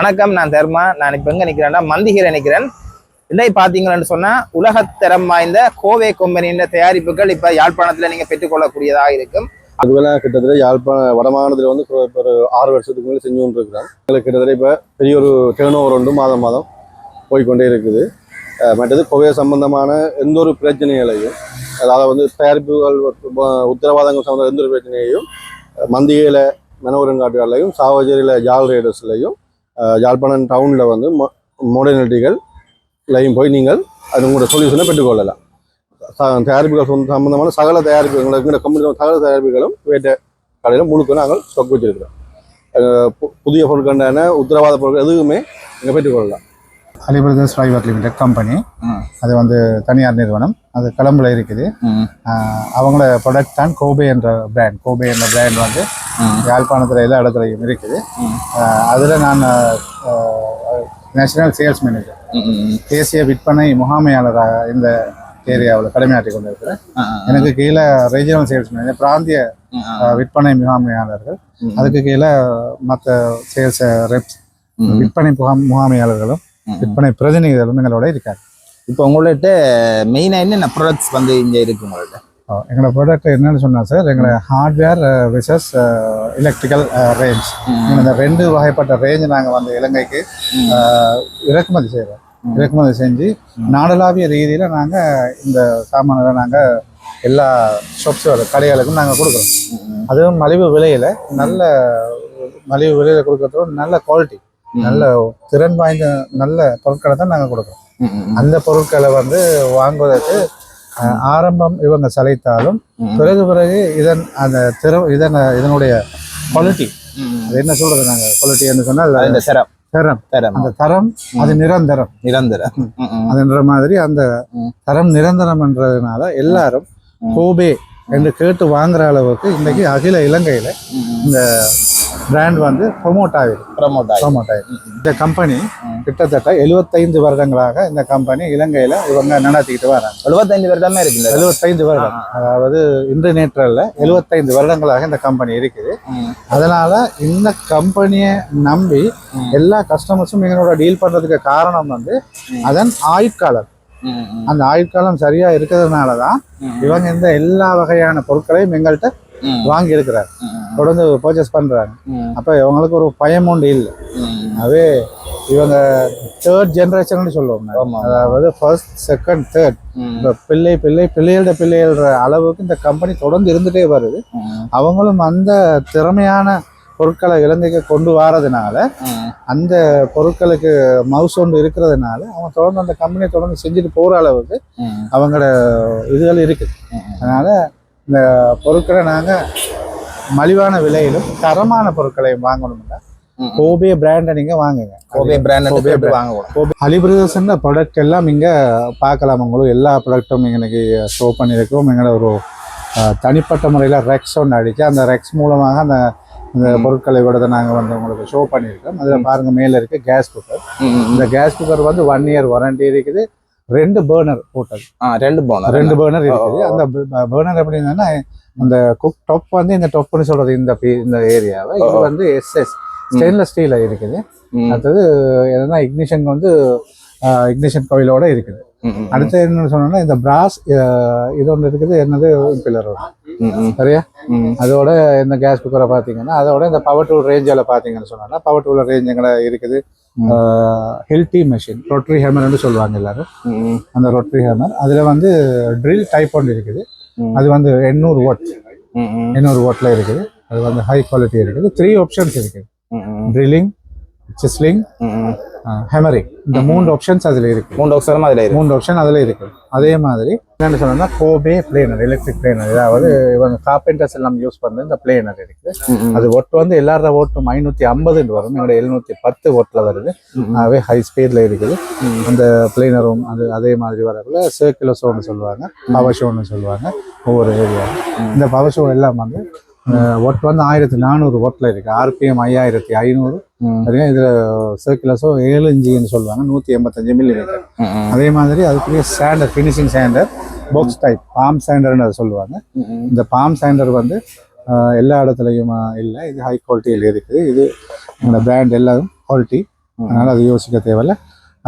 வணக்கம், நான் தர்மா. நான் இப்போ எங்கே நிற்கிறேன்னா மந்திகீரை நிற்கிறேன். இன்னைக்கு பார்த்தீங்கன்னு சொன்னால் உலகத்தரம் வாய்ந்த கோவே கம்பெனியின் தயாரிப்புகள் இப்போ யாழ்ப்பாணத்தில் நீங்கள் பெற்றுக்கொள்ளக்கூடியதாக இருக்கும். அதுவெல்லாம் கிட்டத்தட்ட யாழ்ப்பாண வடமாநிலத்தில் வந்து இப்போ ஒரு 6 வருஷத்துக்கு மேலே செஞ்சு கொண்டு இருக்கிறாங்க. எங்களுக்கு கிட்டத்தட்ட இப்போ பெரிய ஒரு டேர்ன் ஓவர் உண்டு, மாதம் மாதம் போய்கொண்டே இருக்குது. மற்றது கோவை சம்பந்தமான எந்த ஒரு பிரச்சனைகளையும், அதாவது வந்து தயாரிப்புகள் உத்தரவாதங்கள் சம்பந்த எந்த ஒரு பிரச்சனையையும் மந்திகையில் மெனவரங்காட்டுகளையும் சாவச்சேரியில் ஜால் ரேடர்ஸ்லையும் யாழ்ப்பாணம் டவுனில் வந்து மாடர்னிட்டிகள்லையும் போய் நீங்கள் அது உங்களோட சொல்யூஷனை பெற்றுக்கொள்ளலாம். தயாரிப்புகள் சம்பந்தமான சகல தயாரிப்புகள் எங்களுக்கு கம்பெனி சகல தயாரிப்புகளும் வேட்ட கடையில் முழுக்க நாங்கள் ஸ்டாக் வச்சிருக்கிறோம். புதிய பொருட்களான உத்தரவாத பொருட்கள் எதுவுமே நீங்கள் பெற்றுக்கொள்ளலாம். அலி பிரதர்ஸ் பிரைவேட் லிமிடெட் கம்பெனி, அது வந்து தனியார் நிறுவனம், அது கொழும்புல இருக்குது. அவங்களோட ப்ராடக்ட் தான் கோபே என்ற பிராண்ட். கோபே என்ற பிராண்ட் வந்து யாழ்ப்பாணத்தில் எல்லா இடத்துலையும் இருக்குது. அதில் நான் நேஷனல் சேல்ஸ் மேனேஜர், தேசிய விற்பனை முகாமையாளராக இந்த ஏரியாவில் கடமையாற்றி கொண்டு இருக்கிறேன். எனக்கு கீழே ரீஜனல் சேல்ஸ் மேனேஜர், பிராந்திய விற்பனை முகாமையாளர்கள், அதுக்கு கீழே மற்ற சேல்ஸ் ரெப்ஸ், விற்பனை முகாமையாளர்களும் விற்பனை பிரதிநிதிகளும் எங்களோட இருக்காங்க. இப்போ உங்கள்கிட்ட மெயினாக என்னென்ன ப்ராடக்ட்ஸ் வந்து இங்கே இருக்குது உங்கள்கிட்ட? எங்களோட ப்ராடக்ட் என்னன்னு சொன்னால் சார், எங்களை ஹார்ட்வேர் விசஸ் எலக்ட்ரிக்கல் ரேஞ்ச், இந்த 2 வகைப்பட்ட ரேஞ்ச் நாங்கள் வந்து இலங்கைக்கு இறக்குமதி செய்கிறோம். இறக்குமதி செஞ்சு நாடளாவிய ரீதியில் நாங்கள் இந்த சாமான்களை நாங்கள் எல்லா ஷாப்ஸோட கடைகளுக்கும் நாங்கள் கொடுக்குறோம். அதுவும் மலிவு விலையில், நல்ல மலிவு விலையில் கொடுக்குறதோட நல்ல குவாலிட்டி, நல்ல திறன் வாய்ந்த நல்ல பொருட்களை தான் நாங்கள் கொடுக்குறோம். அந்த பொருட்களை வந்து வாங்குவதற்கு ஆரம்பம் இவங்க சளைத்தாலும் பிறகு இதனுடைய குவாலிட்டி, அது என்ன சொல்றது, நாங்கள் குவாலிட்டி என்று சொன்னால் அந்த தரம் அது நிரந்தரம் அதுன்ற மாதிரி அந்த தரம் நிரந்தரம் என்றதுனால எல்லாரும் கோபே என்று கேட்டு வாங்குற அளவுக்கு இன்னைக்கு அகில இலங்கையில இந்த பிராண்ட் வந்து ப்ரொமோட் ஆகிடும். இந்த கம்பெனி கிட்டத்தட்ட 75 வருடங்களாக இந்த கம்பெனி இலங்கையில இவங்க நடத்திக்கிட்டு வராங்க. 75 வருடமே இருக்கு. 75 வருடம், அதாவது இன்று நேற்றல்ல 75 வருடங்களாக இந்த கம்பெனி இருக்குது. அதனால இந்த கம்பெனியை நம்பி எல்லா கஸ்டமர்ஸும் எங்களோட டீல் பண்றதுக்கு காரணம் வந்து அதன் ஆயுட்காலம். அந்த ஆயுட்காலம் சரியா இருக்கிறதுனாலதான் இவங்க இந்த எல்லா வகையான பொருட்களையும் எங்கள்கிட்ட வாங்கி இருக்கிறார், தொடர்ந்து பர்ச்சேஸ் பண்றாங்க. அப்ப இவங்களுக்கு ஒரு பயம் ஒன்று இல்லை. அதே இவங்க 3rd ஜெனரேஷன் சொல்லுவோம், அதாவது ஃபர்ஸ்ட் செகண்ட் தேர்ட் பிள்ளைகளோட பிள்ளைகள அளவுக்கு இந்த கம்பெனி தொடர்ந்து இருந்துட்டே வருது. அவங்களும் அந்த திறமையான பொருட்களை இலங்கைக்கு கொண்டு வரதுனால, அந்த பொருட்களுக்கு மவுஸ் ஒன்று இருக்கிறதுனால அவங்க தொடர்ந்து அந்த கம்பெனியை தொடர்ந்து செஞ்சுட்டு போற அளவுக்கு அவங்களோட இதுகள் இருக்குது. அதனால இந்த பொருட்களை நாங்கள் மலிவான விலையிலும் தரமான பொருட்களையும் வாங்கணும்னா கோபே பிராண்டை நீங்கள் வாங்குங்க. கோபே பிராண்ட் வாங்கணும். அலி பிரதர்ஸ்ன்ற ப்ராடக்ட் எல்லாம் இங்கே பார்க்கலாம். உங்களுக்கு எல்லா ப்ராடக்டும் இன்னைக்கு ஷோ பண்ணியிருக்கோம். எங்களை ஒரு தனிப்பட்ட முறையில் ரெக்ஸ் ஒன்று அடித்து அந்த ரெக்ஸ் மூலமாக அந்த பொருட்களை விட நாங்கள் வந்து உங்களுக்கு ஷோ பண்ணியிருக்கோம். அதில் பாருங்கள், மேலே இருக்குது கேஸ் குக்கர். இந்த கேஸ் குக்கர் வந்து 1 இயர் வாரண்டி இருக்குது. 2 பர்னர் போட்டது, 2 பர்னர் இருக்குது. அந்த பர்னர் எப்படி இருந்ததுன்னா, அந்த குக் டாப் வந்து இந்த டாப்னு சொல்றது இந்த ஏரியாவை, இது வந்து SS ஸ்டெயின்லெஸ் ஸ்டீல் இருக்குது. அடுத்தது என்னன்னா இக்னிஷன் வந்து இக்னிஷன் கோயிலோட இருக்குது. அடுத்து என்னன்னு சொன்னோம்னா இந்த பிராஸ் இது ஒன்று இருக்குது, என்னது பில்லர் சரியா. அதோட இந்த கேஸ் குக்கரை பார்த்தீங்கன்னா, அதோட இந்த பவர் டூல் ரேஞ்சில் பார்த்தீங்கன்னு சொன்னோம்னா, பவர் டூல் ரேஞ்ச் எங்களை இருக்குது. ஹெல்டி மெஷின், ரொட்டரி ஹேமர்னு சொல்லுவாங்க எல்லாரும். அந்த ரொட்டரி ஹேமர் அதில் வந்து ட்ரில் டைப் ஒன்று இருக்குது. அது வந்து 800 வாட்ல இருக்குது. அது வந்து ஹை குவாலிட்டி இருக்குது. 3 ஆப்ஷன்ஸ் இருக்குது, ட்ரில்லிங், சிஸ்லிங், ஹேமரிங். இந்த 3 ஆப்ஷன்ஸ் அதில் இருக்கு. 3 ஆப்ஷன் அதில் இருக்கு. அதே மாதிரி என்னென்னு சொன்னோம்னா கோபே பிளேனர், எலக்ட்ரிக் பிளேனர், அதாவது இவங்க கார்பெண்டர்ஸ் எல்லாம் யூஸ் பண்ண இந்த பிளேனர் இருக்குது. அது ஒட்டு வந்து எல்லாரோட ஓட்டும் 550 வரும், என்னோட 710 ஓட்டில் வருது. அதே ஹை ஸ்பீட்ல இருக்குது. அந்த பிளேனரும் அது அதே மாதிரி வரக்குள்ள சர்க்குலர் ஷோன்னு சொல்லுவாங்க, பவர் ஷோன்னு சொல்லுவாங்க ஒவ்வொரு ஏரியா. இந்த பவர் ஷோ எல்லாம் வந்து ஒட் வந்து 1400 வாட்ல இருக்கு. RPM 5500. இதுல சர்க்குலர்ஸோ 7 இன்ச்சுன்னு சொல்லுவாங்க, 185 மில்லிமீட்டர். அதே மாதிரி அதுக்குரிய sander, finishing sander, box type palm சாண்டர்னு அதை சொல்லுவாங்க. இந்த பாம் சாண்டர் வந்து எல்லா இடத்துலையும் இல்லை, இது ஹை குவாலிட்டியில் இருக்குது. இது பிராண்ட் எல்லாம் குவாலிட்டி அதனால அது யோசிக்க தேவையில்ல.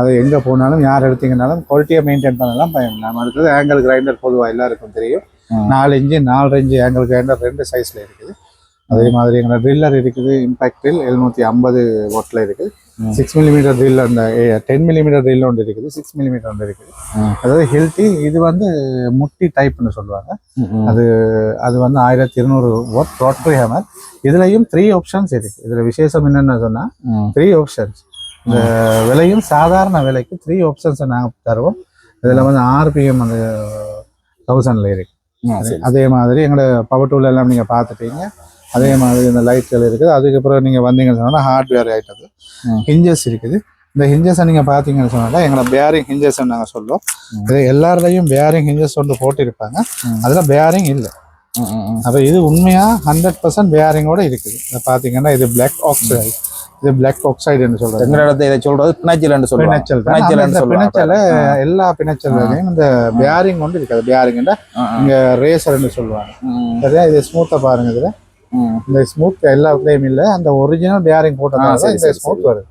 அது எங்கே போனாலும் யார் எடுத்தீங்கன்னாலும் குவாலிட்டியை மெயின்டைன் பண்ணலாம் பயம். நம்ம அடுத்தது ஆங்கிள் கிரைண்டர் பொதுவாக எல்லாருக்கும் தெரியும். 4 இன்ச்சு 4 இன்ச்சு ஆங்கிள் கிரைண்டர் 2 சைஸில் இருக்குது. அதே மாதிரி எங்களோட ட்ரில்லர் இருக்குது, இம்பாக்ட் ட்ரில் 750 வாட்டில் இருக்குது. 6 மில்லிமீட்டர் ட்ரில், அந்த 10 மில்லிமீட்டர் ட்ரில் ஒன்று இருக்குது, 6 மில்லிமீட்டர் ஒன்று இருக்குது. அதாவது ஹெல்த்தி. இது வந்து முட்டி டைப்னு சொல்லுவாங்க. அது அது வந்து 1200 வாட் ரோட்டரி ஹேமர். இதுலையும் 3 ஆப்ஷன்ஸ் இருக்கு. இதுல விசேஷம் என்னன்னு சொன்னா 3 ஆப்ஷன்ஸ். இந்த விலையும் சாதாரண விலைக்கு 3 ஆப்ஷன்ஸை நாங்கள் தருவோம். இதுல வந்து RPM அந்த 1000ல இருக்கு. அதே மாதிரி எங்களோட பவர் டூல் எல்லாம் நீங்க பார்த்துட்டீங்க. அதே மாதிரி இந்த லைட்கள் இருக்குது. அதுக்கப்புறம் நீங்கள் வந்தீங்கன்னு சொன்னால் ஹார்ட்வேர் ஐட்டது ஹிஞ்சஸ் இருக்குது. இந்த ஹிஞ்சஸை நீங்கள் பார்த்தீங்கன்னு சொன்னால் எங்களை பேரிங் ஹிஞ்சஸ் நாங்கள் சொல்லுவோம். இது எல்லாருடையும் பேரிங் ஹிஞ்சஸ் ஒன்று போட்டிருப்பாங்க. அதில் பேரிங் இல்லை. அப்போ இது உண்மையாக 100% பேரிங்கோட இருக்குது. இதை பார்த்தீங்கன்னா இது பிளாக் ஆக்சைடு. இது பிளாக் ஆக்சைடுன்னு சொல்றது. எங்க இடத்துல இதை சொல்றது பிணைச்சல் சொல்லுவாங்க. பிணைச்சல் எல்லா பிணைச்சல்லையும் இந்த பேரிங் ஒன்று இருக்குது. பேரிங்னா இங்க ரேசர்ன்னு சொல்லுவாங்க. சரியா? இது ஸ்மூத்தா பாருங்க. இதுல இந்த ஸ்மூத் எல்லாத்துலயும் இல்ல, அந்த ஒரிஜினல் பேரிங் போட்டதால இந்த ஸ்மூத் வரும்.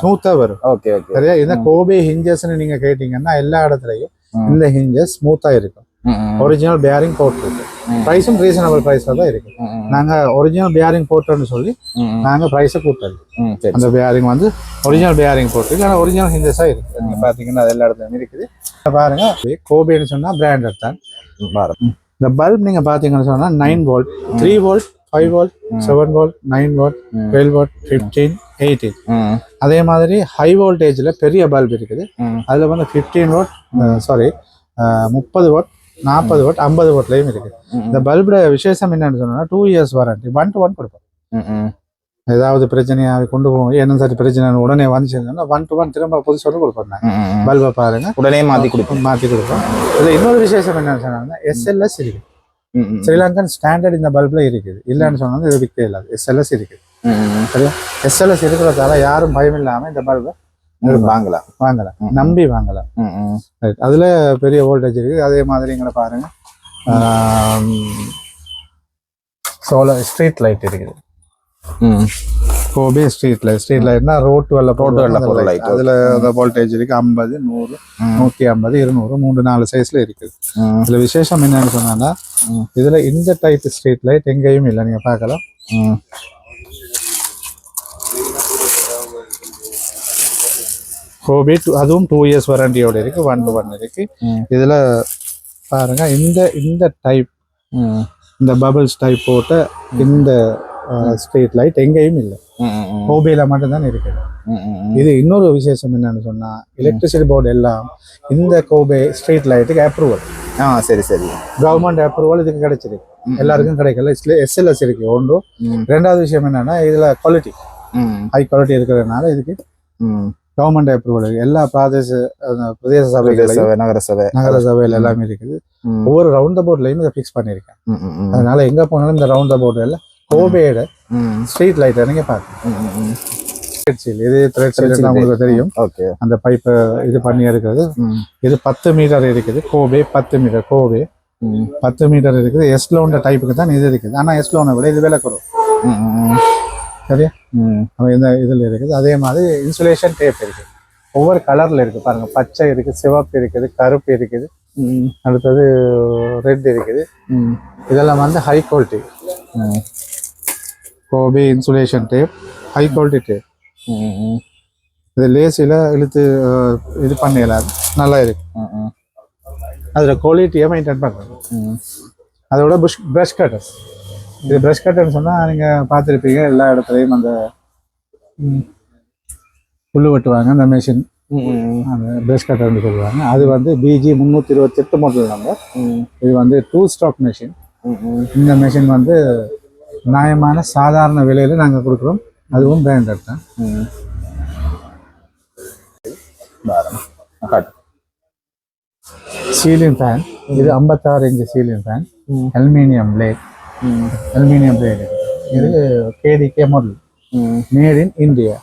ஸ்மூத்தா வரும். Okay okay. சரியா? இந்த கோபே ஹிஞ்சஸ்ன்னு நீங்க கேட்டீங்கன்னா எல்லா இடத்துலயும் இந்த ஹிஞ்சஸ் ஸ்மூத்தா இருக்கும். ஒரிஜினல் பேரிங் போட்டிருக்கு. பிரைஸும் ரீசனபிள் பிரைஸ்ல தான் இருக்கு. நாங்க ஒரிஜினல் பேரிங் போட்டோம்னு சொல்லி நாங்க பிரைஸை கூட்டல. அந்த பேரிங் வந்து ஒரிஜினல் பேரிங் போட்டிருக்கு. ஆனா ஒரிஜினல் ஹிஞ்சஸா இருக்கு. நீங்க பாத்தீங்கன்னா அது எல்லா இடத்துலயும் இருக்குது. பாருங்க, கோபேன்னு சொன்னா பிராண்டட் தான். இந்த பல்ப் நீங்க பாத்தீங்கன்னு சொன்னா 9 volt, 3 volt, 5 volt, 7 volt, 9 volt, 12 volt, 15, 18. அதே மாதிரி ஹை வோல்டேஜ்ல பெரிய பல்ப் இருக்குது. அதுல வந்து 15 வோல்ட், 30 வோல்ட், 40 வோல்ட், 50 வோல்ட்லயும் இருக்குது. இந்த பல்போட விசேஷம் என்னன்னு சொன்னா 2 இயர்ஸ் வாரண்டி, 1 to 1 கொடுப்போம். ஏதாவது பிரச்சனையாக கொண்டு போவோம், என்ன சரி பிரச்சனை உடனே வந்துச்சுன்னா 1 to 1 திரும்ப புதுசோடு கொடுப்போம். பல்பை பாருங்க, உடனே மாத்தி கொடுப்போம். இதுல இன்னொரு விசேஷம் என்னன்னு சொன்னாங்கன்னா SLS இருக்கு. ஸ்ரீலங்கன் ஸ்டாண்டர்ட் இந்த பல்ப்ல இருக்குது. இல்லைன்னு சொன்னா இது விற்க இல்லாது. SLS இருக்கு. சரியா? SLS இருக்கிறதால யாரும் பயம் இல்லாம இந்த பல்பை வாங்கலாம், நம்பி வாங்கலாம். அதுல பெரிய வோல்டேஜ் இருக்கு. அதே மாதிரி எங்களை பாருங்க, சோலார் ஸ்ட்ரீட் லைட் இருக்குது. கோபே ஸ்ட்ரீட் லைட்னா ரோட்டு வெள்ள லைட். அதுல வோல்டேஜ் இருக்கு 50, 100, 150, 200, 3-4 சைஸ்ல இருக்குது. இதுல விசேஷம் என்னன்னு சொன்னா இதுல இந்த டைப் ஸ்ட்ரீட் லைட் எங்கேயும் இல்லை. நீங்க பார்க்கலாம். கோபே அதுவும் 2 இயர்ஸ் வாரண்டியோட இருக்கு, 1 to 1 இருக்கு. இதுல பாருங்க, இந்த டைப், இந்த பபிள்ஸ் டைப் போட்ட இந்த ஸ்ட்ரீட் லைட் எங்கேயும் இல்லை, கோபேல மட்டும்தான் இருக்கு. இது இன்னொரு விசேஷம் என்னன்னு சொன்னா எலக்ட்ரிசிட்டி போர்டு எல்லாம் இந்த கோபே ஸ்ட்ரீட் லைட்டுக்கு அப்ரூவல். சரி சரி, கவர்மெண்ட் அப்ரூவல் இதுக்கு கிடைச்சிருக்கு. எல்லாருக்கும் கிடைக்கல. SLS இருக்கு ஒன்று. ரெண்டாவது விஷயம் என்னன்னா இதுல குவாலிட்டி, ஹை குவாலிட்டி இருக்கிறதுனால இதுக்கு கவர்மெண்ட் அப்ரூவல் இருக்கு. எல்லா பிரதேச சபைகள், நகர சபைகள் எல்லாமே இருக்குது. ஒவ்வொரு ரவுண்ட் போர்ட்லயும் இதை பிக்ஸ் பண்ணிருக்கேன். அதனால எங்க போனாலும் இந்த ரவுண்ட் போர்டு எல்லாம் கோபேட ஸ்ட்ரீட் லைட் நீங்க பாருங்க. இது உங்களுக்கு தெரியும். அந்த பைப்பை இது பண்ணி இருக்கிறது. இது 10 மீட்டர் இருக்குது. Kobe 10 metre. கோபே 10 மீட்டர் இருக்குது. எஸ்லோன் டைப்புக்கு தான் இது இருக்குது. ஆனா எஸ்லோனை விட இது விலை குறைவு. சரியா? இந்த இதுல இருக்குது. அதே மாதிரி இன்சுலேஷன் டேப் இருக்கு. ஒவ்வொரு கலர்ல இருக்கு பாருங்க. பச்சை இருக்கு, சிவப்பு இருக்குது, கருப்பு இருக்குது, அடுத்தது ரெட் இருக்குது. இதெல்லாம் வந்து ஹை குவாலிட்டி கோபே insulation tape, high quality tape. இது லேசில இழுத்து இது பண்ணலாம், நல்லா இருக்கு. அதுல குவாலிட்டியை மெயின்டைன் பண்றது. அதோட ப்ரஷ் கட்டர். இது ப்ரஷ் கட்டர்னு சொன்னா நீங்க பார்த்துருப்பீங்க எல்லா இடத்துலையும் அந்த புல்லு வெட்டுவாங்க அந்த மிஷின், அந்த ப்ரஷ் கட்டர்னு சொல்லுவாங்க. அது வந்து BG 328 மாடல் நம்பர். இது வந்து 2 ஸ்டாக் மிஷின். இந்த மிஷின் வந்து நியாயமான சாதாரண விலையில நாங்க கொடுக்குறோம். அதுவும் பிராண்டட் தான். Ceiling fan. இது 56 inch ceiling fan. Aluminium blade. இது KDK model, made in India.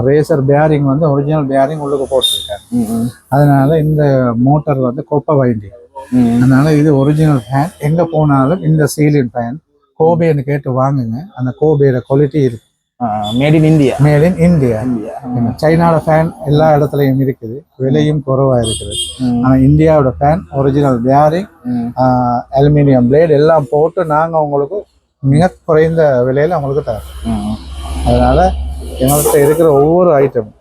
ரேசர் பேரிங் வந்து ஒரிஜினல் பேரிங் உள்ளுக்கு போட்டிருக்காங்க. அதனால இந்த மோட்டார் வந்து கோப்பா வைண்டி. அதனால இது ஒரிஜினல் ஃபேன். எங்க போனாலும் இந்த சீலிங் ஃபேன் கோபேன்னு கேட்டு வாங்குங்க. அந்த கோபேட குவாலிட்டி இருக்கு. Made in India. Made in India. சைனாவோட ஃபேன் எல்லா இடத்துலையும் இருக்குது, விலையும் குறைவா இருக்குது. ஆனா இந்தியாவோட fan original bearing, aluminium blade எல்லாம் போட்டு நாங்க உங்களுக்கு மிக குறைந்த விலையில உங்களுக்கு தரோம். அதனால எங்கள்கிட்ட இருக்கிற ஒவ்வொரு ஐட்டம்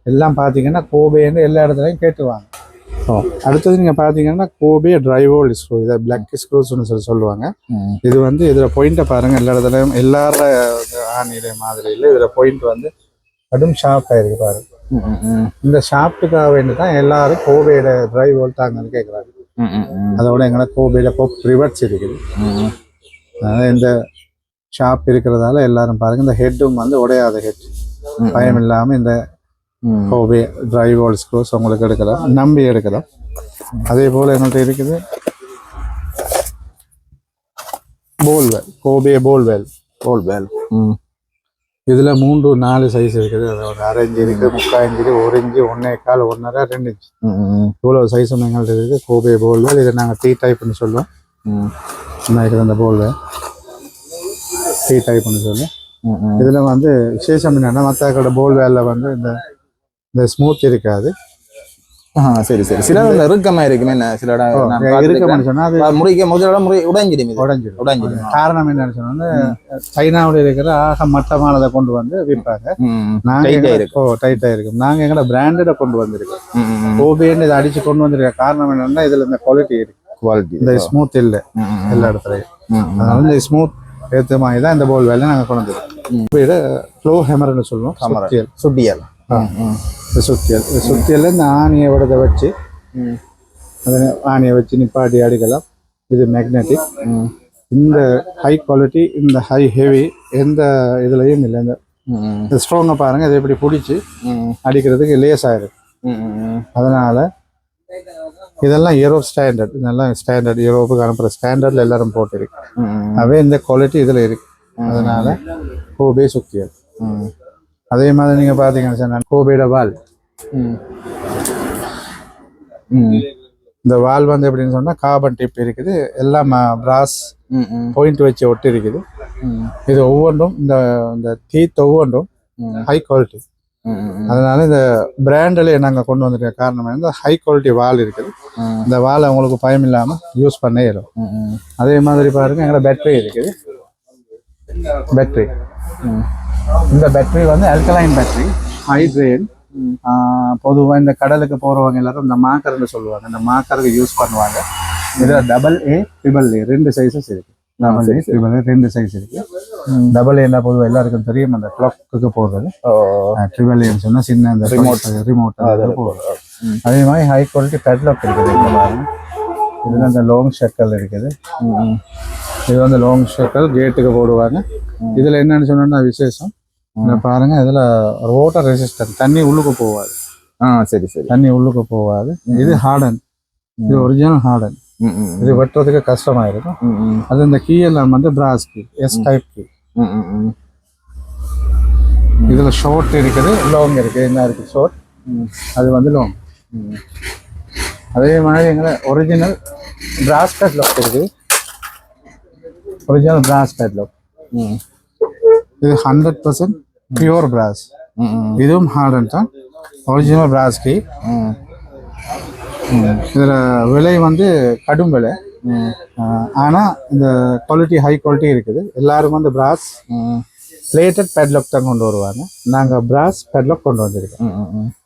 எல்லாம் பார்த்தீங்கன்னா கோபேன்னு எல்லா இடத்துலையும் கேட்டுவாங்க. அடுத்தது நீங்கள் பார்த்தீங்கன்னா கோபே ட்ரைவோல் ஸ்க்ரூ, இதை பிளாக் ஸ்க்ரூஸ்னு சொல்லுவாங்க. இது வந்து இதில் பாயிண்ட்டை பாருங்கள், எல்லா இடத்துலையும் எல்லார ஆணியிலே மாதிரி இல்லை, இதில் பாயிண்ட் வந்து கடும் ஷார்ப்பாக இருக்கு பாருங்க. இந்த ஷார்ப்புக்காக வேண்டி தான் எல்லாரும் கோபேட ட்ரைவோல் தாங்கன்னு கேட்குறாங்க. அதோட எங்களை கோபேட ரிவர்ட்ஸ் இருக்குது. அதாவது இந்த ஷாப் இருக்கிறதால எல்லாரும் பாருங்க, இந்த ஹெட்டும் வந்து உடையாத ஹெட், பயம் இல்லாமல் இந்த கோபே ட்ரைவோல் ஸ்க்ரூஸ் உங்களுக்கு எடுக்கலாம், நம்பி எடுக்கலாம். அதே போல் எங்கள்கிட்ட இருக்குது போல்வேல், கோபே போல்வேல். இதில் 3-4 சைஸ் இருக்குது. அதோட 1/2 இன்ச்சு இருக்குது, 3/4 இன்ச்சு, 1 இன்ச்சு, 1.25, 1.5, 2 இன்ச்சு, இவ்வளோ சைஸும் எங்கள்கிட்ட இருக்குது. கோபே போல்வேல், இதை நாங்கள் டீ டைப்னு சொல்லுவோம். இருக்குது அந்த போல்வேல் டீ டைப்னு சொல்லுவோம். இதில் வந்து விசேஷம் என்னென்னா மற்ற போல்வேலில் வந்து இந்த ஸ்மூத் இருக்காது. சரி சரி. சில இறுக்கமா இருக்குமே, சில இறுக்கம்னு சொன்னா அது உடைஞ்சிடும். காரணம் என்னன்னு சொன்னா சைனாவில் இருக்கிற ஆக மட்டமானதை கொண்டு வந்து விற்பாங்க. டைட்டா இருக்கும். நாங்க எங்கட பிராண்டட கொண்டு வந்திருக்கோம். கோபேன்னு இதை அடிச்சு கொண்டு வந்திருக்க காரணம் என்னன்னா இதுல இந்த குவாலிட்டி இருக்கு, இந்த ஸ்மூத் இல்லை எல்லா இடத்துலயும். அதனால இந்த ஸ்மூத் ஏற்ற மாதிரி தான் இந்த போல் வேலை நாங்கள் கொண்டு வந்துருக்கோம். ஃப்ளோ ஹேமர்னு சொல்லுவோம். சுட்டியல் சுத்தியல் இந்த ஆணியை விடதை வச்சு அதை ஆணியை வச்சு நிப்பாட்டி அடிக்கலாம். இது மேக்னெட்டிக். இந்த ஹை குவாலிட்டி, இந்த ஹை ஹெவி எந்த இதுலையும் இல்லை. இந்த ஸ்ட்ராங்கை பாருங்க, இதை எப்படி பிடிச்சி அடிக்கிறதுக்கு லேஸ் ஆயிருக்கு. அதனால இதெல்லாம் யூரோப் ஸ்டாண்டர்ட், இதெல்லாம் ஸ்டாண்டர்ட், யூரோப்புக்கு அனுப்புகிற ஸ்டாண்டர்டில் எல்லாரும் போட்டிருக்கு. அவே இந்த குவாலிட்டி இதில் இருக்கு. அதனால கோபே சுத்தியல். அதே மாதிரி நீங்கள் பார்த்தீங்கன்னு சொன்னால் கோபேட வால், இந்த வால் வந்து எப்படின்னு சொன்னால் கார்பன் டிப் இருக்குது, எல்லாம் பிராஸ் பாயிண்ட் வச்சு ஒட்டி இருக்குது. இது ஒவ்வொன்றும் இந்த டீத் ஒவ்வொன்றும் ஹை குவாலிட்டி. அதனால இந்த பிராண்டில் நாங்கள் கொண்டு வந்திருக்க காரணம் இந்த ஹை குவாலிட்டி வால் இருக்குது. இந்த வால் அவங்களுக்கு பயம் இல்லாமல் யூஸ் பண்ண இயலும். அதே மாதிரி பாருங்க, எங்களோட பேட்டரி இருக்குது. பேட்டரி, இந்த பேட்டரி வந்து அல்கலைன் பேட்டரி, ஹைட்ரேட். பொதுவாக இந்த கடலுக்கு போகிறவங்க எல்லாரும் இந்த மாக்கர்னு சொல்லுவாங்க, இந்த மாக்கருக்கு யூஸ் பண்ணுவாங்க. இதில் AA, AAA 2 சைஸஸ் இருக்கு. AA, AAA 2 சைஸ் இருக்கு. AA பொதுவாக எல்லாருக்கும் தெரியும், அந்த கிளாக்கு போடுறது. AAA சொன்னால் சின்ன இந்த ரிமோட் போடுறது. அதே மாதிரி ஹை குவாலிட்டி பேட்லாக் இருக்குது. இதில் இந்த லாங் ஷக்கல் இருக்குது. இது வந்து லாங் ஷக்கல் கேட்டுக்கு போடுவாங்க. இதில் என்னன்னு சொன்னா விசேஷம் பாருங்க, இதுல வாட்டர் ரெசிஸ்டன்ட், தண்ணி உள்ளுக்கு போகாது. சரி சரி, தண்ணி உள்ளுக்கு போகாது. இது ஹார்டன், இது ஒரிஜினல் ஹார்டன். இது வெட்டுறதுக்கு கஷ்டமா இருக்கும். அது இந்த கீ எல்லாம் வந்து பிராஸ் கீ, எஸ் டைப் கீ. இதுல ஷார்ட் இருக்குது, லாங் இருக்கு. என்ன இருக்கு ஷார்ட், அது வந்து லாங். அதே மாதிரி எங்களை ஒரிஜினல் பிராஸ் பேட்லாக் இருக்குது. ஒரிஜினல் பிராஸ் பேட்லாக். இது 100% பியூர் பிராஸ். இதுவும் ஹார்டன் தான், ஒரிஜினல் பிராஸ் கீ. இதில் விலை வந்து கடும் விலை. ஆனால் இந்த குவாலிட்டி ஹை குவாலிட்டி இருக்குது. எல்லாரும் வந்து பிராஸ் பிளேட்டட் பேட்லாக் தான் கொண்டு வருவாங்க. நாங்கள் பிராஸ் பேட்லாக் கொண்டு வந்திருக்கோம்.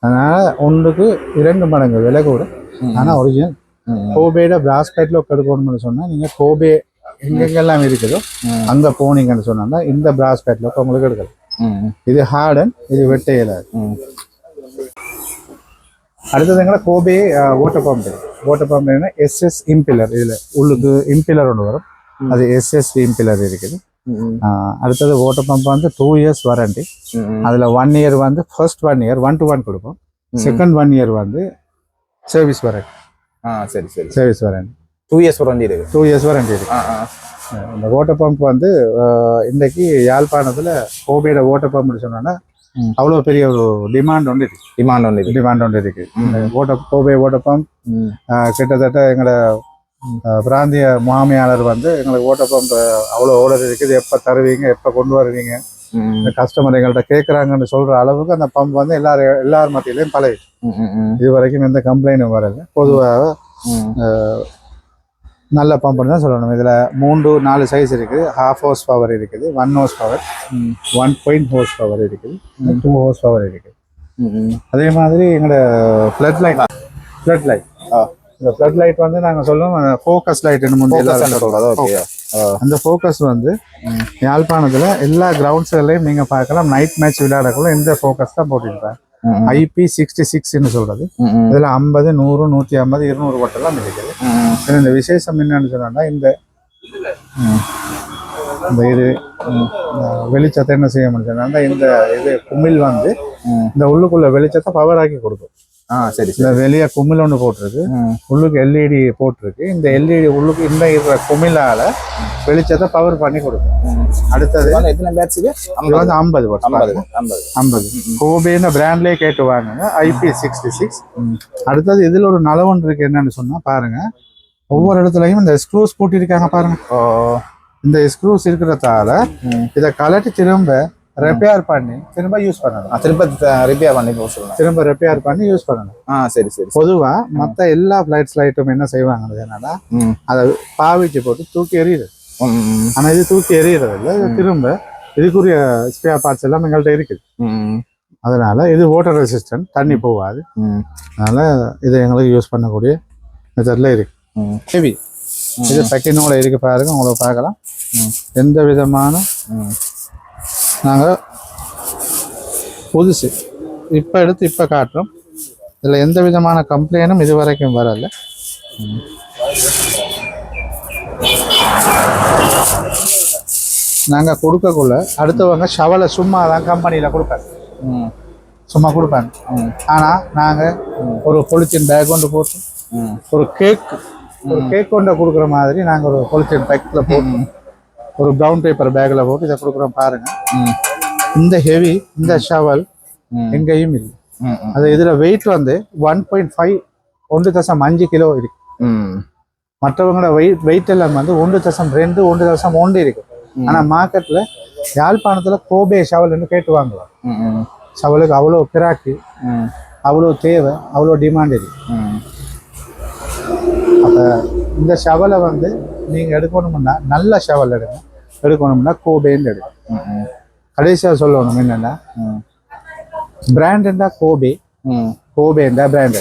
அதனால் ஒன்றுக்கு 2 மடங்கு விலை கூட. ஆனால் ஒரிஜினல் கோபேட பிராஸ் பேட்லாக் எடுக்கணும்னு சொன்னால் நீங்கள் கோபே எங்கெங்கெல்லாம் இருக்குதோ அங்கே போனீங்கன்னு சொன்னா இந்த பிராஸ் பேட்லாக் உங்களுக்கு எடுக்கலாம். இது ஹார்டன், இது வெட்டையில. அடுத்தது எங்களை Kobe water pump. Water pump SS இம்பிலர். இதில் உள்ளுக்கு இம்பிலர் ஒன்று வரும், அது SS இம்பிலர் இருக்குது. அடுத்தது வாட்டர் பம்ப் வந்து 2 years வாரண்டி. அதில் 1 year வந்து ஃபர்ஸ்ட் 1 year 1-to-1 கொடுப்போம். செகண்ட் 1 year வந்து சர்வீஸ் வாரண்டி. சரி சரி, சர்வீஸ் வாரண்டி 2 years வாரண்டி இருக்கு. 2 years வாரண்டி இருக்கு. இந்த வாட்டர் பம்ப் வந்து இன்றைக்கு யாழ்ப்பாணத்தில் கோபேட வாட்டர் பம்ப்னு சொன்னோன்னா அவ்வளோ பெரிய ஒரு டிமாண்ட் ஒன்று இருக்கு. கோபே வாட்டர் பம்ப் கிட்டத்தட்ட எங்களோட பிராந்திய முகாமையாளர் வந்து எங்களுக்கு வாட்டர் பம்ப் அவ்வளோ ஆர்டர் இருக்குது, எப்போ தருவீங்க, எப்போ கொண்டு வருவீங்க இந்த கஸ்டமர் எங்கள்கிட்ட கேட்குறாங்கன்னு சொல்ற அளவுக்கு அந்த பம்ப் வந்து எல்லார் மத்தியிலையும் பழகி இது வரைக்கும் எந்த கம்ப்ளைண்ட்டும் வரல. பொதுவாக நல்ல பம்ப்னு தான் சொல்லணும். இதில் 3-4 சைஸ் இருக்குது. 1/2 ஹோர்ஸ் பவர் இருக்குது, 1 ஹோர்ஸ் பவர், 1 ஹோர்ஸ் பவர் இருக்குது, 2 ஹோர்ஸ் பவர் இருக்குது. அதே மாதிரி எங்களோட ஃப்ளட் லைட் இந்த ஃப்ளட் லைட் வந்து நாங்கள் சொல்லுவோம் ஃபோக்கஸ் லைட்னு முந்தைய அந்த ஃபோக்கஸ் வந்து யாழ்ப்பாணத்தில் எல்லா கிரவுண்ட்ஸ்லையும் நீங்கள் பார்க்கலாம். நைட் மேட்ச் விளையாடக்குள்ள இந்த ஃபோக்கஸ் தான் போட்டிருப்பாங்க. IP66 சொல்றது. இதுல 50, 100, 150, 200 வாட்டெல்லாம் இருக்குது. இந்த விசேஷம் என்னன்னு சொன்னா இந்த இது வெளிச்சத்தை என்ன செய்ய முடியுதுன்னா இந்த இது குமிழ் வந்து இந்த உள்ளுக்குள்ள வெளிச்சத்தை பவர் ஆக்கி கொடுக்கும். சரி. இந்த வெளியே குமிழ் ஒன்று போட்டிருக்கு, உள்ளுக்கு LED போட்டிருக்கு. இந்த LED உள்ளுக்கு இந்த இருக்கிற குமிழால வெளிச்சத்தை பவர் பண்ணி கொடுக்கும். அடுத்தது எத்தனை பேட்ச் இது? இது வந்து 50 வாட். கோபேன பிராண்ட்லயே கேட்டு வாங்குங்க. IP66. அடுத்தது இதுல ஒரு நலவன் இருக்கு. என்னன்னு சொன்னா பாருங்க, ஒவ்வொரு இடத்துலயும் இந்த ஸ்க்ரூஸ் போட்டிருக்காங்க பாருங்க. இந்த ஸ்க்ரூஸ் இருக்கிறதால இதை கலட்டி திரும்ப ரிப்பேர் பண்ணி திரும்ப யூஸ் பண்ணணும். திரும்ப ரிப்பேர் பண்ணி யூஸ் பண்ணணும். சரி சரி. பொதுவா மத்த எல்லா ஃபிளைட்ஸ் லைட்டும் என்ன செய்வாங்க என்னன்னா அதை பாவிச்சு போட்டு தூக்கி எறியுது. ஆனா இது தூக்கி எறியறது இல்லை. இது திரும்ப இதுக்குரிய ஸ்பேர் பார்ட்ஸ் எல்லாம் எங்கள்கிட்ட இருக்குது. அதனால இது வாட்டர் ரெசிஸ்டன்ட், தண்ணி போகாது. அதனால இதை எங்களுக்கு யூஸ் பண்ணக்கூடிய மெத்தட்ல இருக்கு. ஹெவி இது பெக்கினோட இருக்கு பாருங்க, உங்களுக்கு பார்க்கலாம். எந்த விதமான நாங்கள் புதுசு இப்போ எடுத்து இப்போ காட்டுறோம். இதில் எந்த விதமான கம்ப்ளைண்டும் இது வரைக்கும் வரல. நாங்கள் கொடுக்கக்குள்ள அடுத்தவங்க ஷவலை சும்மா தான் கம்பெனியில் கொடுப்பாங்க, சும்மா கொடுப்பாங்க. ஆனால் நாங்கள் ஒரு பொலித்தீன் பேக் கொண்டு போட்டு ஒரு கேக் கொண்டு கொடுக்குற மாதிரி நாங்கள் ஒரு பொலித்தீன் பேக்கில் போட்டு ஒரு ப்ரௌன் பேப்பர் பேக்கில் போட்டு இதை கொடுக்குறோம் பாருங்க. இந்த ஹெவி இந்த ஷவல் எங்கேயும் இல்லை. அது இதில் வெயிட் வந்து 1.5 கிலோ இருக்கு. மற்றவங்களோட வெயிட் எல்லாம் வந்து 1.2 1.1 இருக்கு. ஆனால் மார்க்கெட்டில் யாழ்ப்பாணத்தில் கோபே ஷவல்னு கேட்டு வாங்கலாம். ஷவலுக்கு அவ்வளோ கிராக்கி, அவ்வளோ தேவை, அவ்வளோ டிமாண்ட் இருக்கு. அப்போ இந்த ஷவலை வந்து நீங்கள் எடுக்கணும்னா நல்ல ஷவல் எடுக்கணும்னா கோபேன்னு எடுக்கணும். கடைசியாக சொல்லணும் என்னன்னா பிராண்டுண்டா கோபேண்டா பிராண்டு.